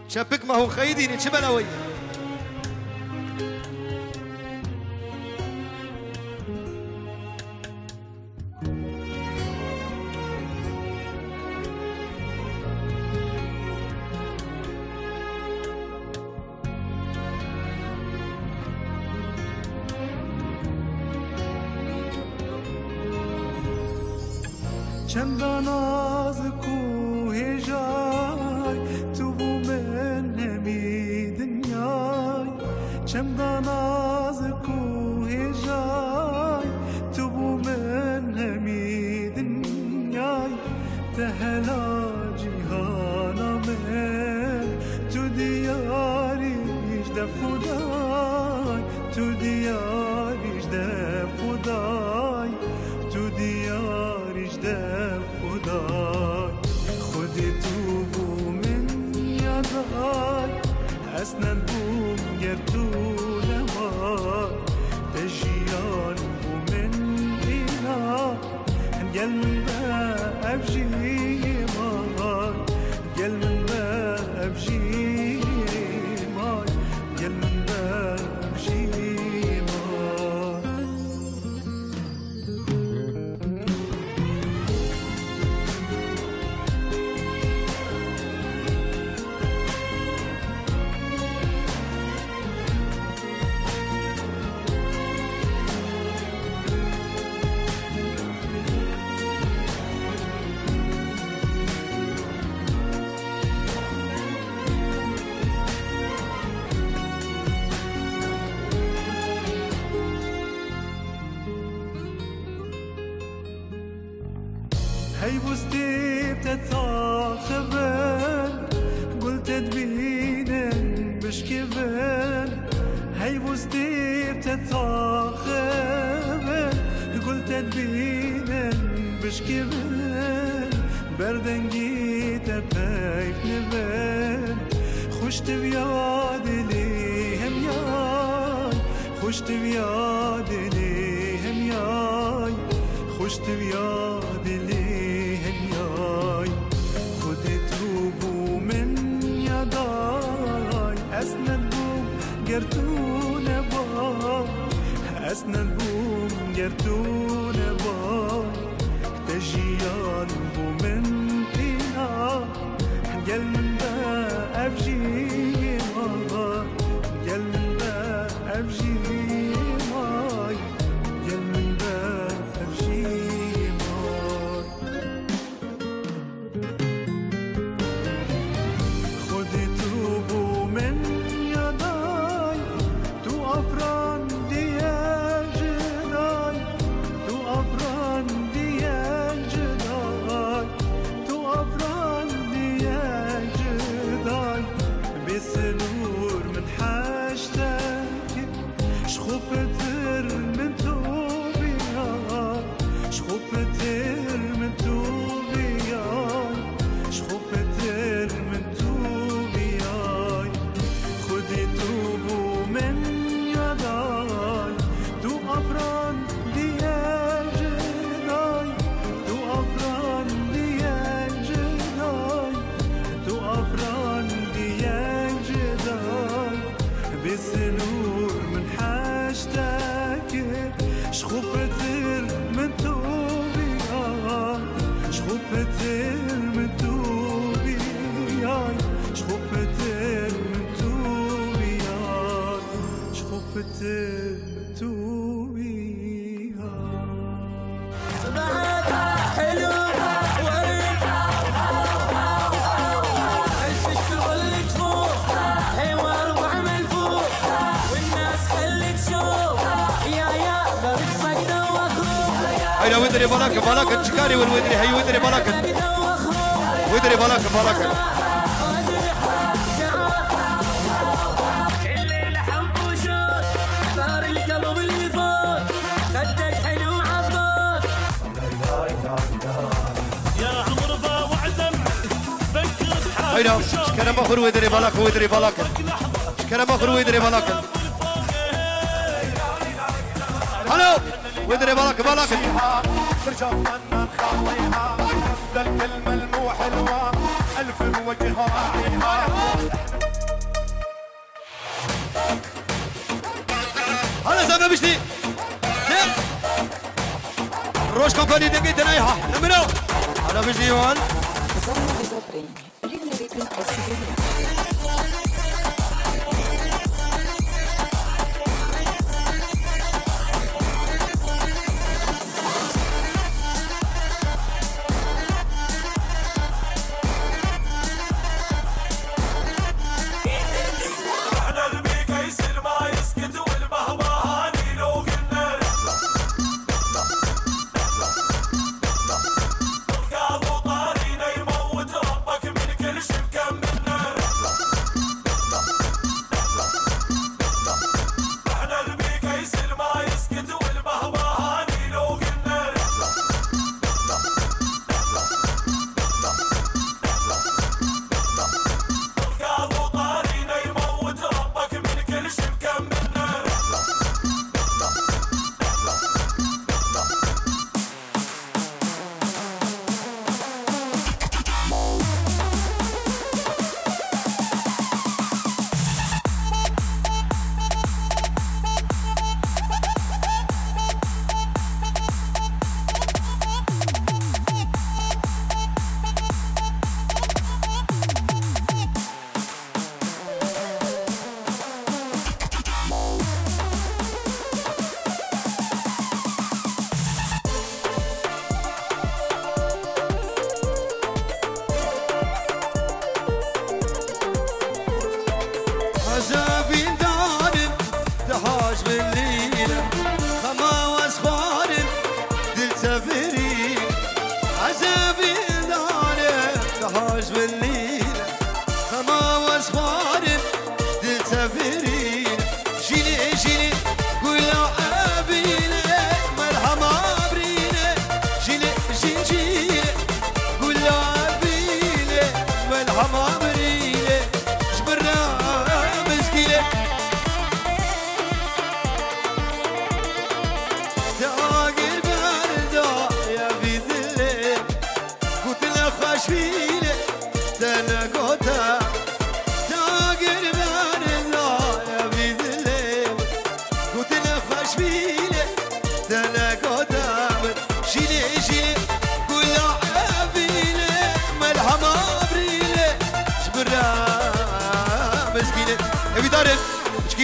شبك ما هو خيديني شبلاوي چندان از کوه جای تو بو من نمی دنیای چندان از کوه جای تو بو من نمی دنیای تهلا جیهانا من تو دیاریش دفودای تو دیاریش دفودای تو دیاریش دفودای خودی تو بو من یادای اصلا بوم گردونه وای تجیان بو من اینا گل من بابجی مای گل من بابجی مای گل من بابجی هی بوستي بتتاخبن قلت تبينن بشكبن هي بوستي بتتاخبن قلت تبينن بشكبن بردن جيت بايف نبن خشت بياد ليهم ياي خشت بياد ليهم ياي خشت بياد ليهم ياي خدت روبو من يداي اسند بوم قرتون باي اسند بوم قرتون باي تجيان بو من إنا قل من بابجي ماي قل من بابجي ماي قل من بابجي ماي خدت روبو من يداي تو أفران ديال جداي تو أفران ديال جداي تو أفران ديال جداي بسنور من حاجتك شخوفتر من توبياي شخوفتر من توبياي شخوفتر من توبياي خدي توبو من يداي تو أفران ديال جداي تو أفران ديال جداي تو أفران ديال جداي بسنور من حاجتك شخوفتر من توبياي شخوفتر من توبياي شخوفتر من توبياي شخوفتر من توبياي حلو ورد الشغل تفوق حوار وعمل فوق والناس خلي تشوف يا برقصك دوخوك هيا ودري بلاك بلاك الشكاري والودري هي ودري بلاك ودري بلاك بلاك الليل حب وشوق نار القلب اللي فوق خدك حلو عضوك يا عمر با وعدم فكر بحالك هيا شكرا بخور ودري بلاك ودري بلاك شكرا بخور ودري بلاك هلو ودري بلاك برجع فنان خاطيها ذا الكلمة المو حلوة ألف وجه راعيها. هلا زلمه بشتي روش كومباني دقيت نايحه منو هلا بشتي هون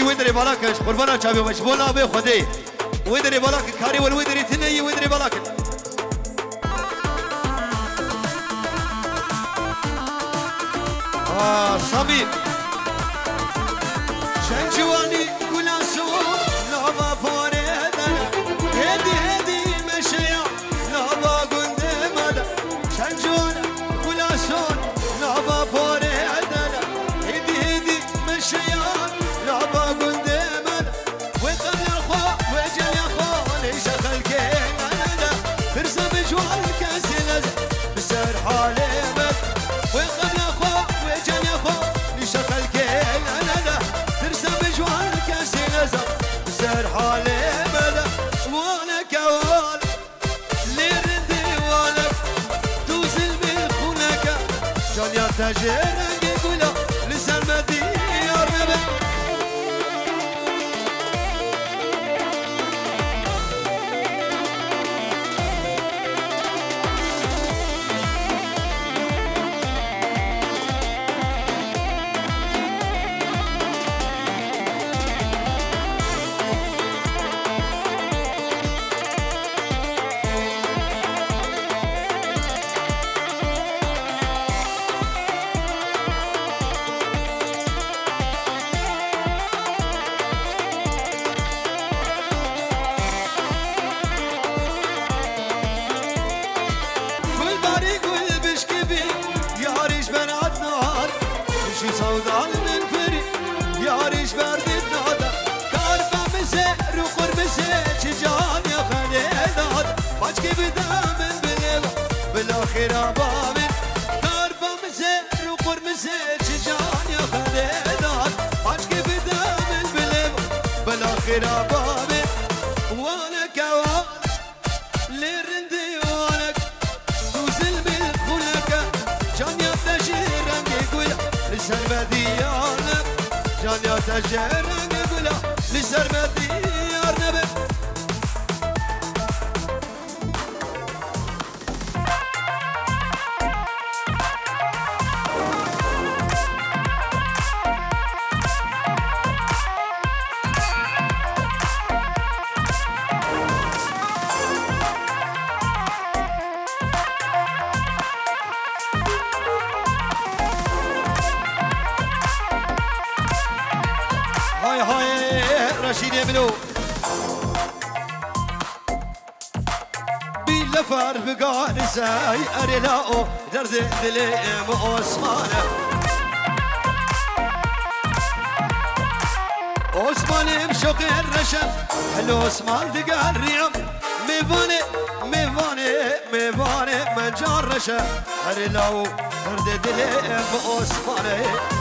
ودري بلاكش قربانا شابي مشبولا بي خدي ودري بلاك كاري والودري تني ودري بلاك صبي شنجواني كل سوق لابا فوريدا هدي هدي مشيا لابا قندمدا شنجواني كل سوق لابا فوريدا هدي هدي مشيا لابا قندمدا وقبل اخو وجل اخو ليش خلقين انا ترسم جوال كاسلز بسر حالي وقبل اخو وجل اخو ليش خلقين انا ترسم جوال كاسلز بسر حالي بدا وانا كوال ليردي والك توزل بالخلك جان يا تاجر قولا لسان مديار نبي سودان من فري ياريش بردي نادا كاربا مسير وقربسي تجان يا خليداد باشكي بدا من بليبا بالاخير بابين كاربا مسير وقربسي تجان يا خليداد باشكي بدا من بليبا بالاخير بابين وانا كوان ليرندي وانك توزل بالخلك جان يا تجي سرمديانه جان يا تجرن بلا لسرمديانه به رشيد يملو باللفر بقارساي أريلاو درد دليم عثمانه عثماني بشوق الرشم حلو عثمان دقار ريم ميفاني ميفاني ميفاني من جار رشم أريلاو درد دليم عثمانه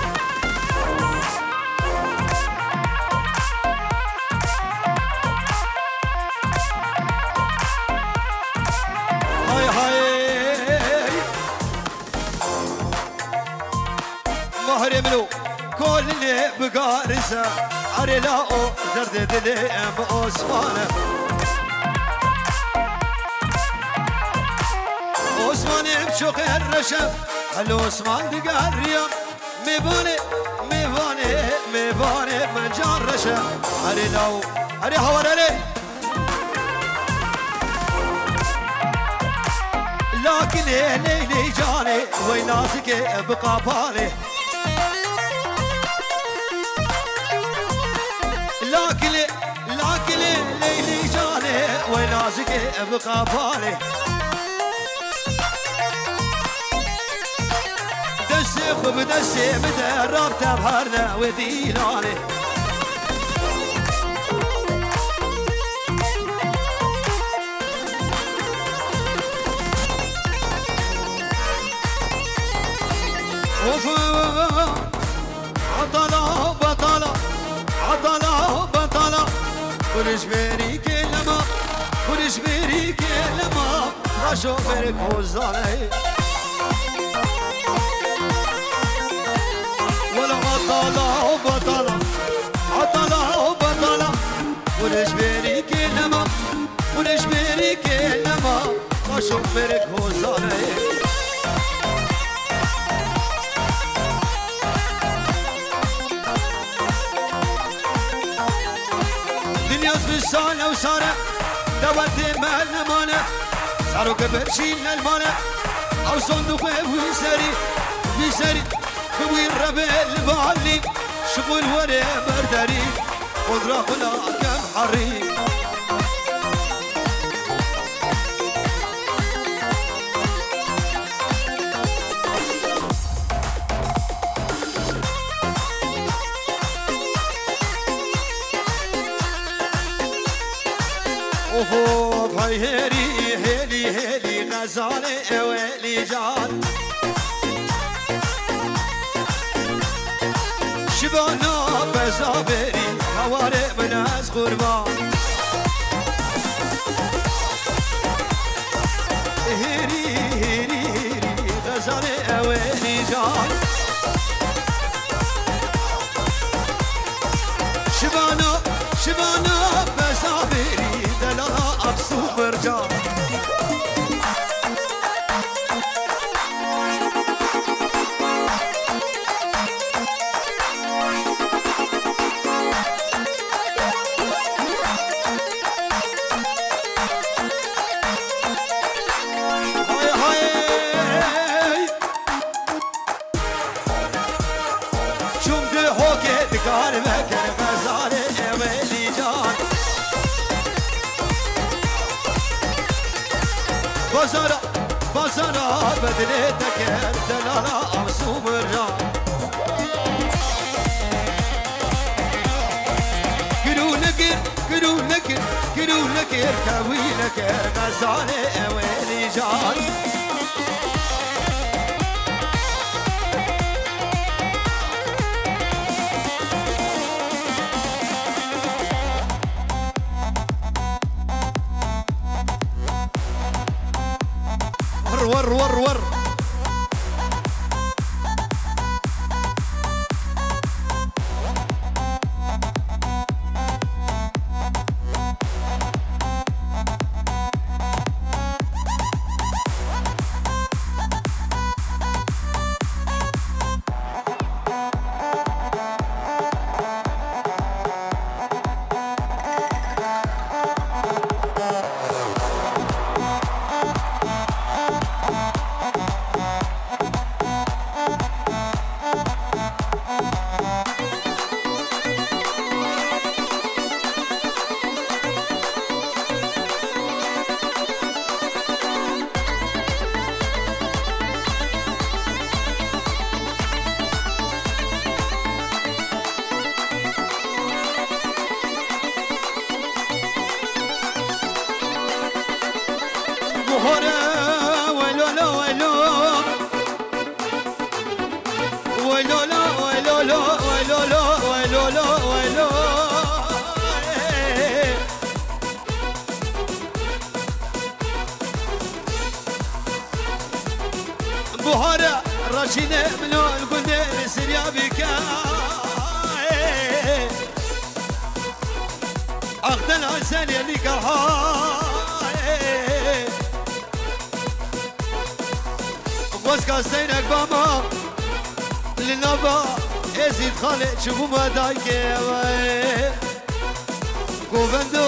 مهرملو كل اللي بقارسه عرلاو درد دليم عثمانه عثماني بشوق الرشم حلو عثمان دقار ريم ميفاني ميفاني ميفاني من جار رشم عرلاو عري حوار علي لكن ليلي جاني ويناسك بقى بالي لكن ليلي جاني ويناسك بقى بالي دسي خب دسي بدرب تبهرنا وديناني عطلا بطلا عطلا بطلا ولش بيري كلمة ولش بيري كلمة رشو برك وزاني ولا عطلا بطلا عطلا بطلا ولش بيري كلمة ولش بيري كلمة رشو برك وزاني سالة وسارة دوت مال نمانة صاروا كبرشين المانة أو صندوق ويسري ويسري خوي الربع البالي شغل ورا برداري قدرة خلا كم حري اوه هاي هيلي هيلي هيلي غزالي ويلي جان شبانا بزابري حواري من از قربان هيلي هيلي هيلي غزالي ويلي جان شبانا بزابري دلالا أبسو برجان بازارا بدلتك دلالا أبسو برجان قلوا لك كوي لك غزالي ويلي جان ور ويلولو ويلولو ويلولو ويلولو ويلولو بوهارة رشيدة منو القدر سريا بك أخذ العسل يليك الحاي واسكا سينك بابا للنبا يزيد خالد شوفوا ما دايك كوفندو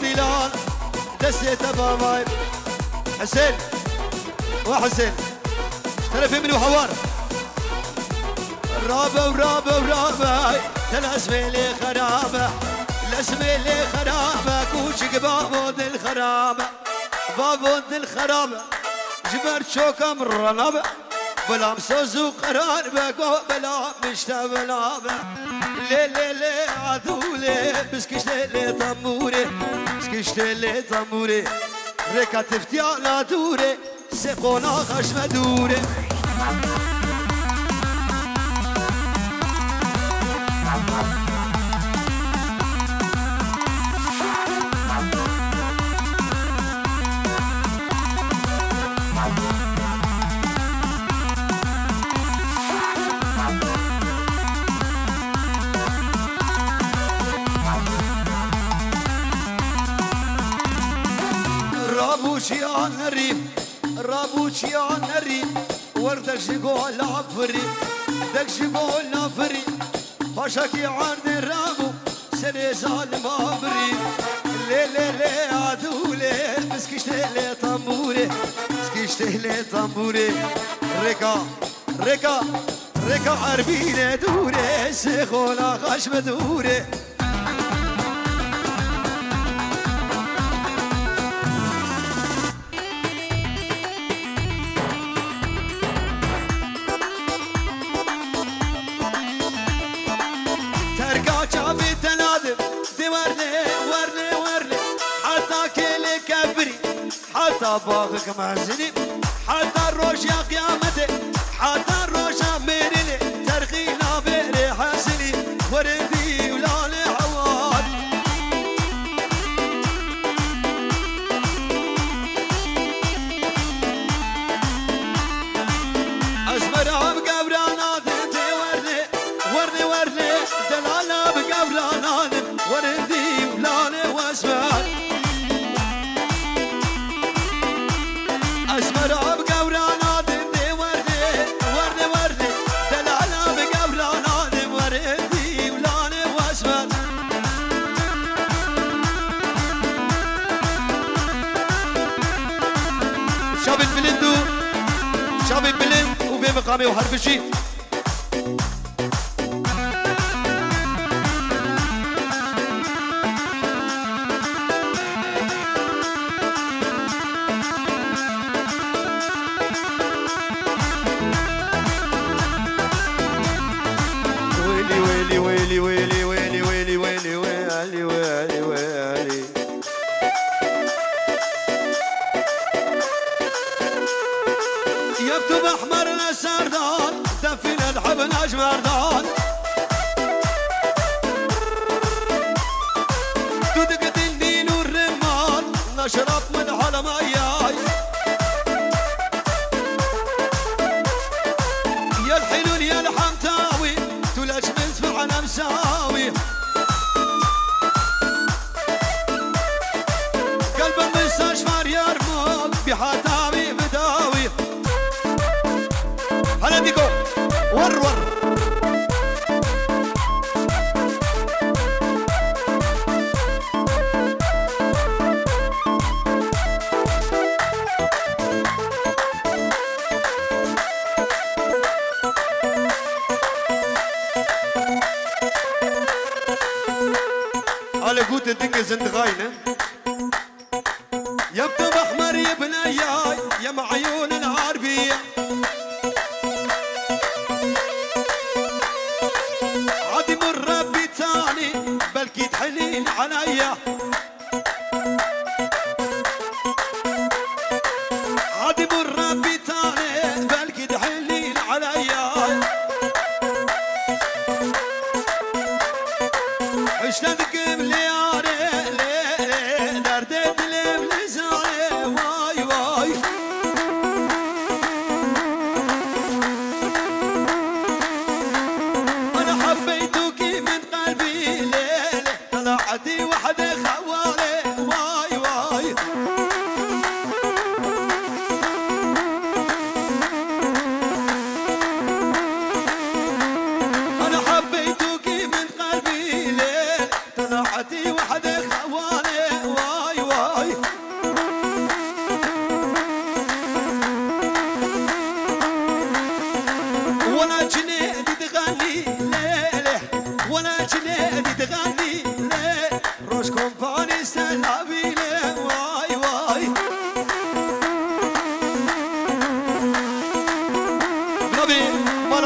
ديلان دسيت بابا حسين وحسين اشترى في منو حوار رابة ورابة ورابة تلاسمي لي خرابة الاسمي لي خرابة كوشك بابود الخرابة بابود الخرابة جبرت شوكة من رنابة بلا مسوزو قرار بقو بلا مشتا بلا لي لي لي عدولي بسكشت لي طموري بسكشت لي طموري ريكا تفتي على دوري سيقونا خشم دوري رابوشيان الريم رابوشيان الريم وردك شقول عفري دك شقول عفري باشاكي عرض الرابو سري ظالم عبري لي لي لي عدولي بسكشت لي طموري بسكشت لي طموري ريكا ريكا ريكا عربيني دوري سيخونا خشم دوري حتى باغك معزني حتى الروش يا قيامتي حتى الروش اميرني ترخينا بيري حسني وردي ولالي عواد اسمرها بقبرانات انتي ورني ورني ورني دلالة بقبرانات وردي ولالي واسمر اسمرها بقبرانات انتي وردي وردي وردي دلالة بقبرانات وردي ولالي واسمر شاب البلندو شاب البلند وفي مقامي وحربشي ويلي ويلي ويلي ويلي ويلي ويلي ويلي ويلي ويلي يكتب احمر السردان دفن الحبن اجمردان تدقت الدين والرمان نشرب من حلم اياي يا الحلول يا الحمتاوي تلجملت معنا مساوي قلب المستشفى يرمق بحتاوي بداوي هلا ديكو ور على قوت الدنيا زندغاينة يكتب احمر يا بنياي يا معيون العربية عادي مر ربي تاني بلكي تحنين عليا عادي مر ربي تاني بلكي تحنين عليا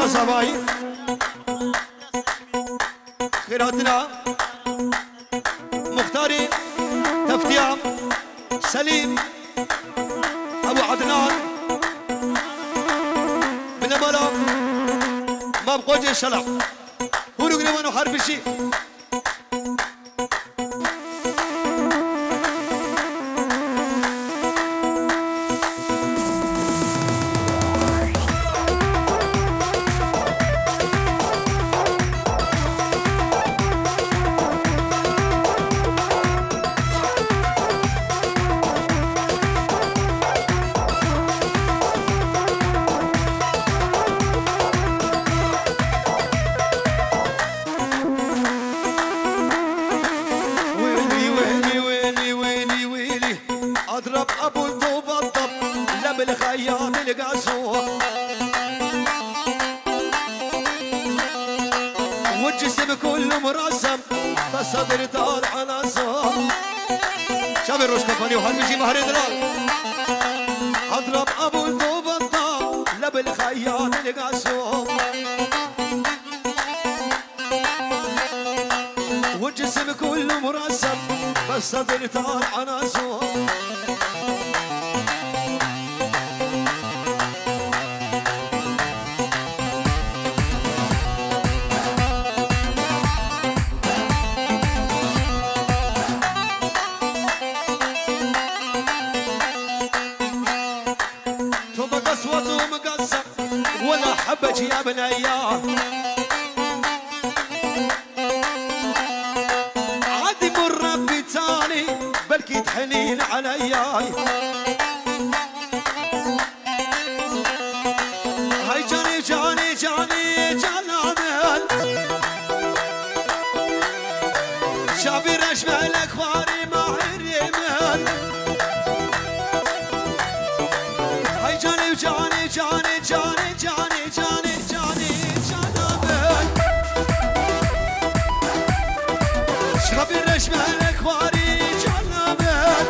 زباي خيراتنا مختاري تفتيام سليم ابو عدنان من امالا ما بقوجي شلع هورو قريبانو حربشي بالخيام القاسوة والجسم كله مرسم بالصدر طالع نصوة شاب الروش كفاني وهالمشي مهر دلال اضرب ابو الطوب الطاب لا بالخيام القاسوة والجسم كله مرسم بالصدر طالع نصوة ولا حبك يا بنياه عادي مر ربي تاني بلكي تحنين علياي هاي جاني جاني جاني جنابل شافي رشمه الاخباري ما حرمل هاي جاني جاني جاني جاني جاني جاني جاني جنابل شافي رشمه الاخباري جنابل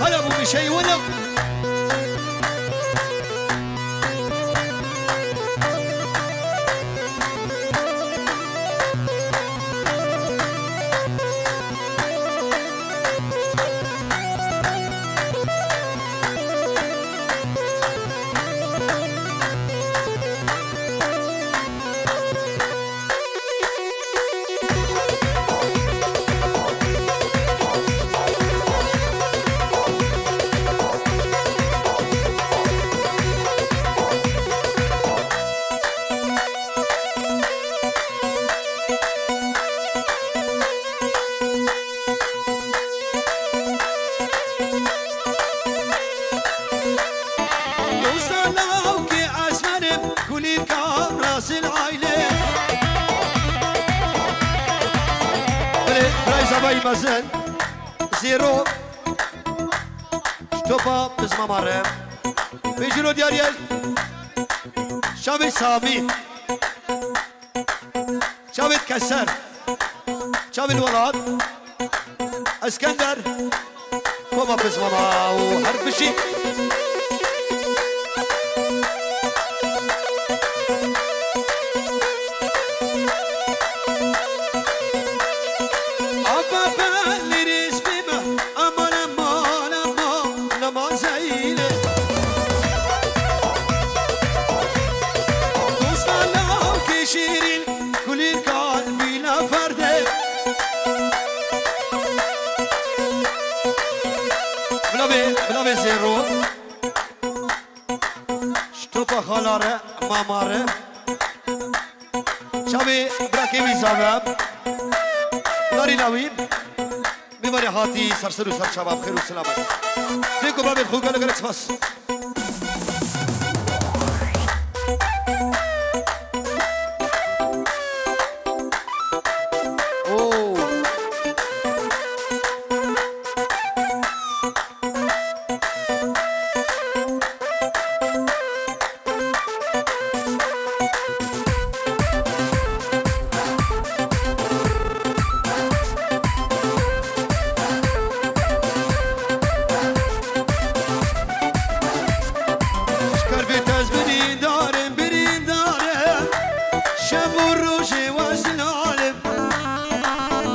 هلا ابو بشي ولو باي مازن زيرو شتوبا بزما مرة بيجرو دياريال شابي سامي شابي تكسر شابي الولاد اسكندر كوما بزما وحربشي بلا زيرو شتوبا خالاره ماماره شابي براكي بيزابب داري نويب بماري هاتي سرسر وسر شباب خير وسلامت فيكم باب الخوكا لقلت بس شب و روشی وزن عالم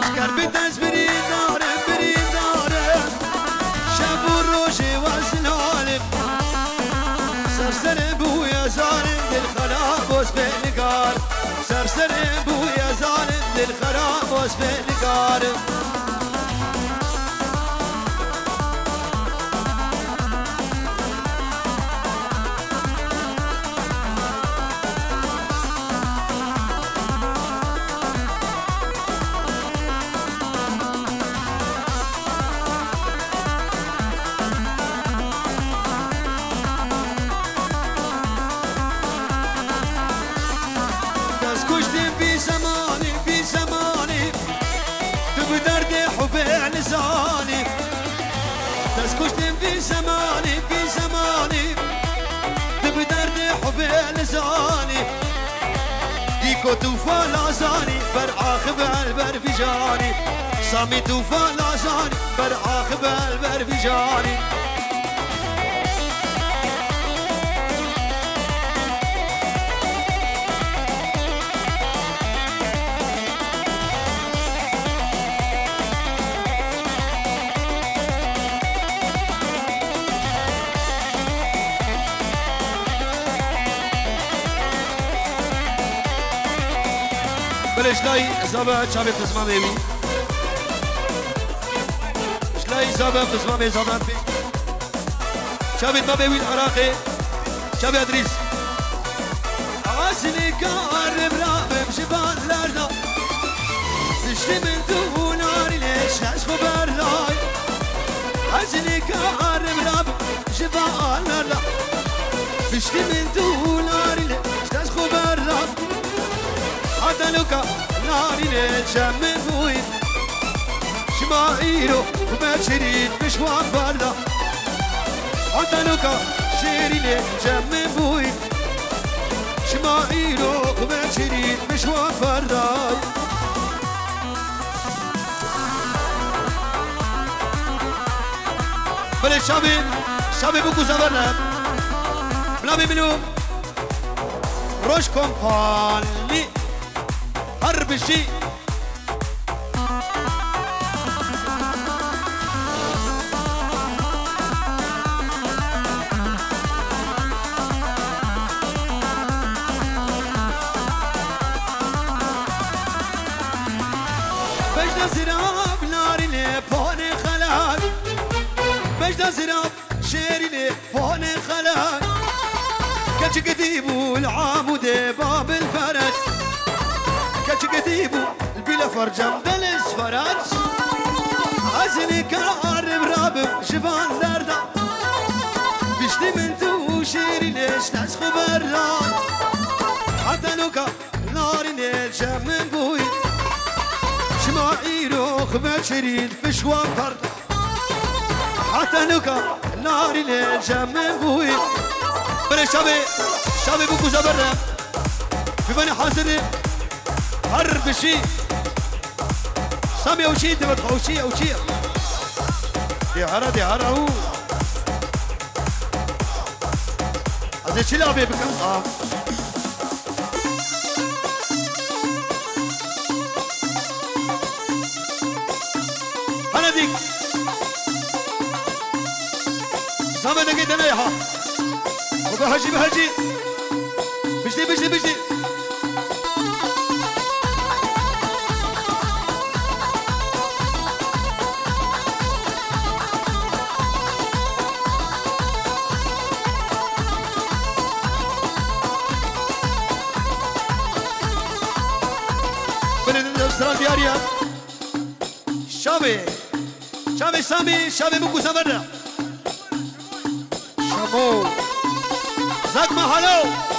شکر بیتش برید دارم برید دارم شب و روشی وزن عالم سرسر بوی زارم دل خراب وز بنگار سرسر بوی زارم دل خراب وز بنگار لساني تسكشتم في زماني في زماني تبدرد حبي لساني ديكو توفى لازاني برعاخ بالبر في جاني سامي توفى لازاني برعاخ بالبر في جاني شلای زبان چابه قسمه میمی شلای زبان قسمه زبان بی چابه ما بیوید عراقی چابه ادریس آسلی کار برام شبان لردا دشتی من تو ناری لیش نش خبر لای آسلی کار برام شبان لردا دشتی من تو ناری لیش نش خبر لای عدلوكا ناري للجم بوين شماعيرو وبشرين مشوار بردا عدلوكا شيري للجم بوين شماعيرو وبشرين مشوار بردا بله شابي بوكو زبرنا بلا بمنو روش كومباني حرب الشيء بجد زراب ناري لفوني خلاك بجد زراب شيري لفوني خلاك كتش كتيبو العامود باب الفرج كتش كتيبو البلا فرجم دلس فرج عزني كارب رابب شفان دردا بشتي من تو شيري ليش ناس خبر حتى نوكا ناري نيل من بوي شماعيرو خبر شريد بشوان فردا حتى نوكا ناري نيل من بوي بني شابي بوكو زبرنا في بني حاضر حرب شي سامي وشي تبقى وشي دي هرا هو هذا شي لعبه بكم انا ديك زمان نجي دنيها وبهجي بجدي دياريا شابي سامي بوكو زبرنا شامو زاك ما هلو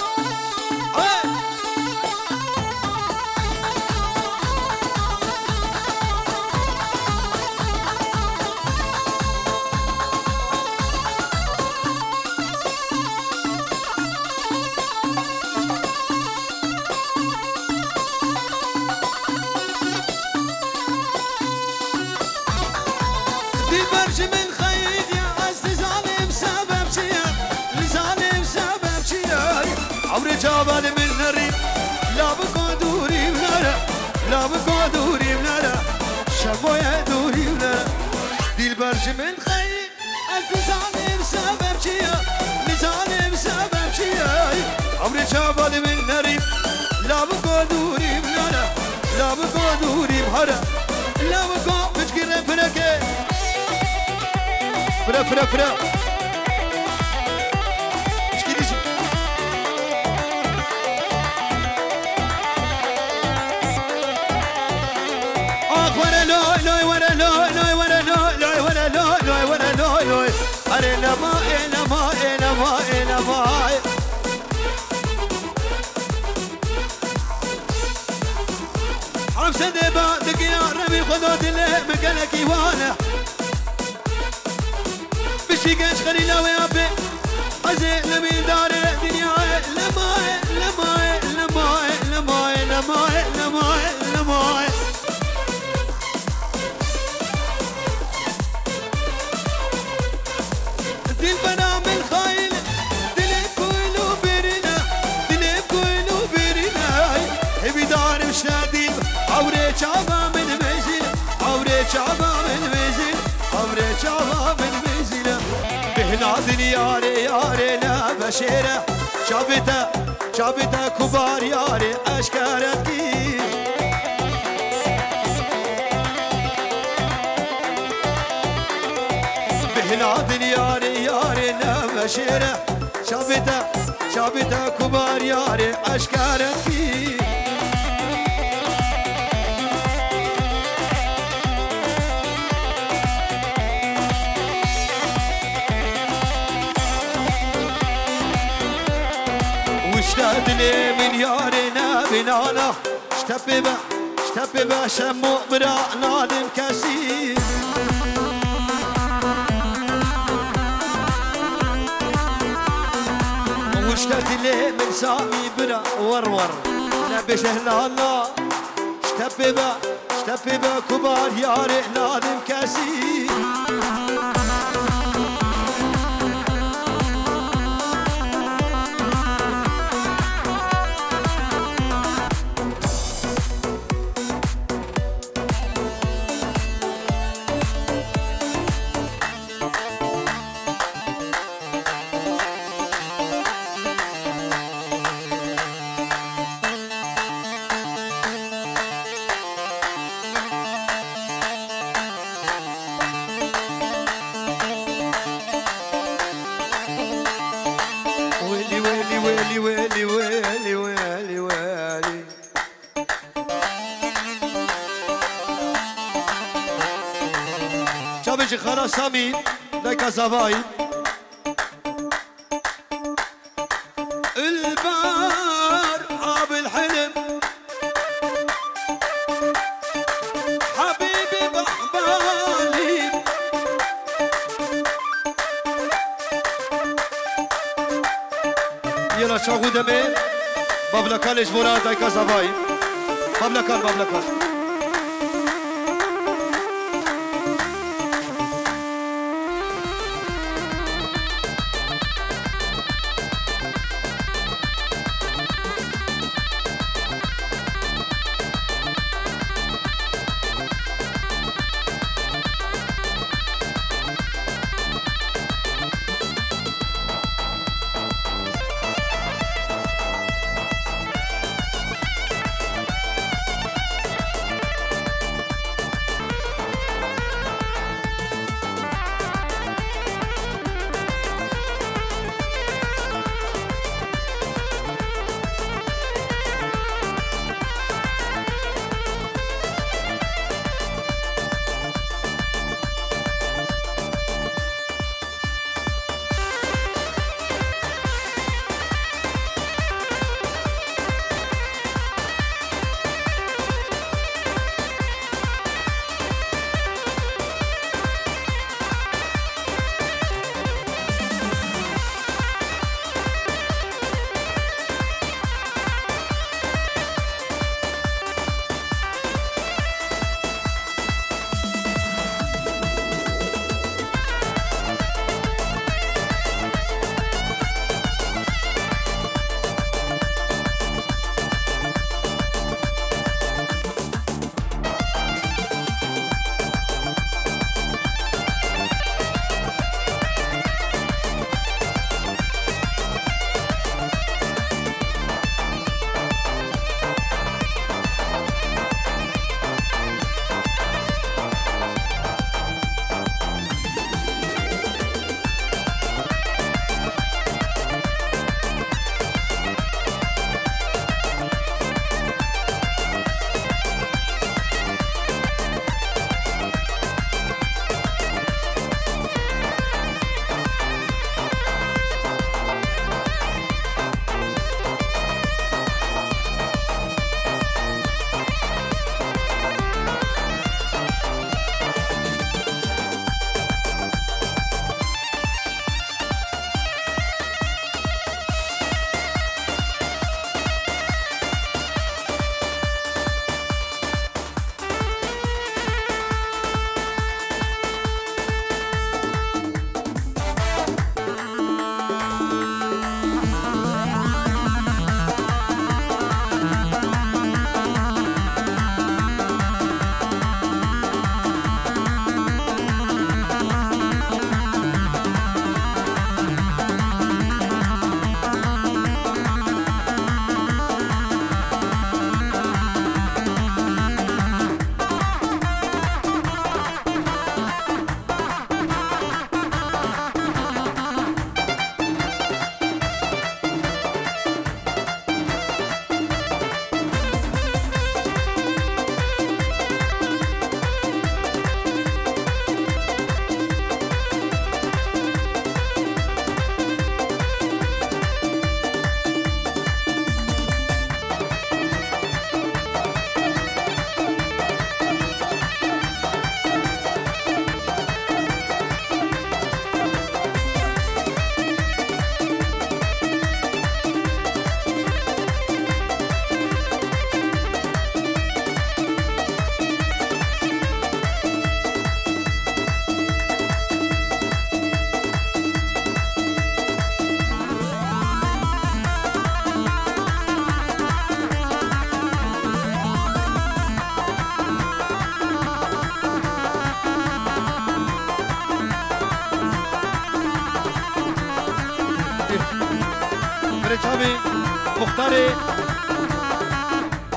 عمري جابني من الريف لا بكون لا بقى دوري بلا شبويا دوري بلا ديل برج من خير أزلزاني بسبب شيا لزاني بسبب شيا عمري شابالي من نريب لا بقى دوري بلا لا بقى دوري بهرا لا بقى بشكر فرقة فرق فرق فرق عفسد بعدك يا ربي خذوت اللي مقالك يوانا بشي قاش خلينا ويا بي عزي لمي دار الدنيا لماي لماي لماي لماي لماي لماي لماي دل بنا من خايل دل كلو برنا دل كلو برنا هبي دار مشادي عوري شعبا من مزيل عوري شعبا من مزيل عوري شعبا من مزيل بهنا دنياري ياري لا بشيرة شابتا شابتا كبار ياري أشكارتكي بهنا دنياري ياري لا بشيرة شابتا شابتا كبار ياري أشكارتكي اشتاق لي من يارنا بنانا اشتبب شمو براء نادم كثير واشتاق لي من سامي برا ورور نبي شهنا الله اشتبب كبار ياري نادم كثير خراسامي لك زواي البار عاب الحلم حبيبي بحبالي يلا شاغو دمي بابلا كالش مراد لك زواي بابلا كال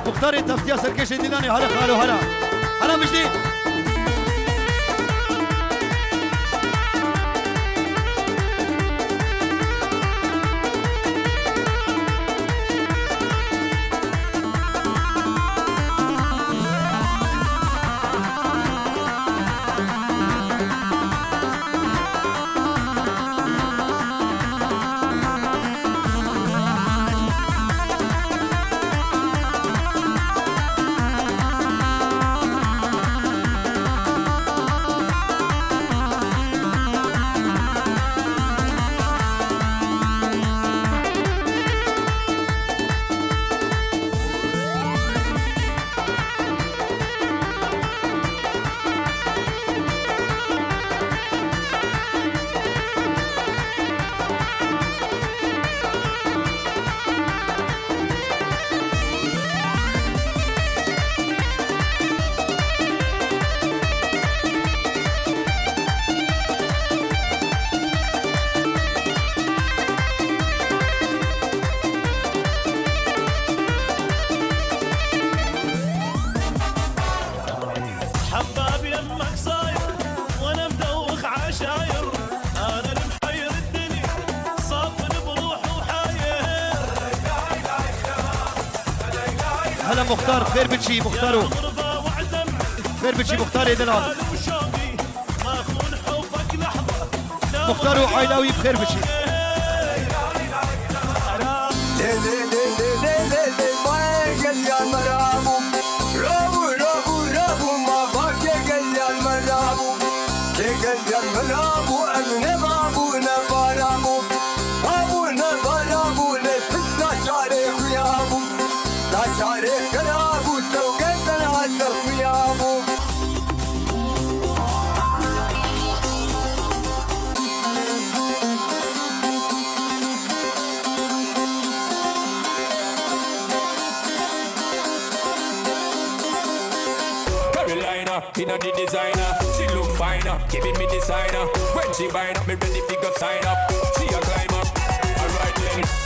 مختاري تفتيا سركش ديلاني هلا خالو هلا مجدي هلا مختار خير بتشي مختارو خير بتشي مختار يدلال مختارو عيلاوي بخير بتشي In the designer, she look finer, giving me designer. When she bind up, me ready to go sign up. She a climb up, alright then.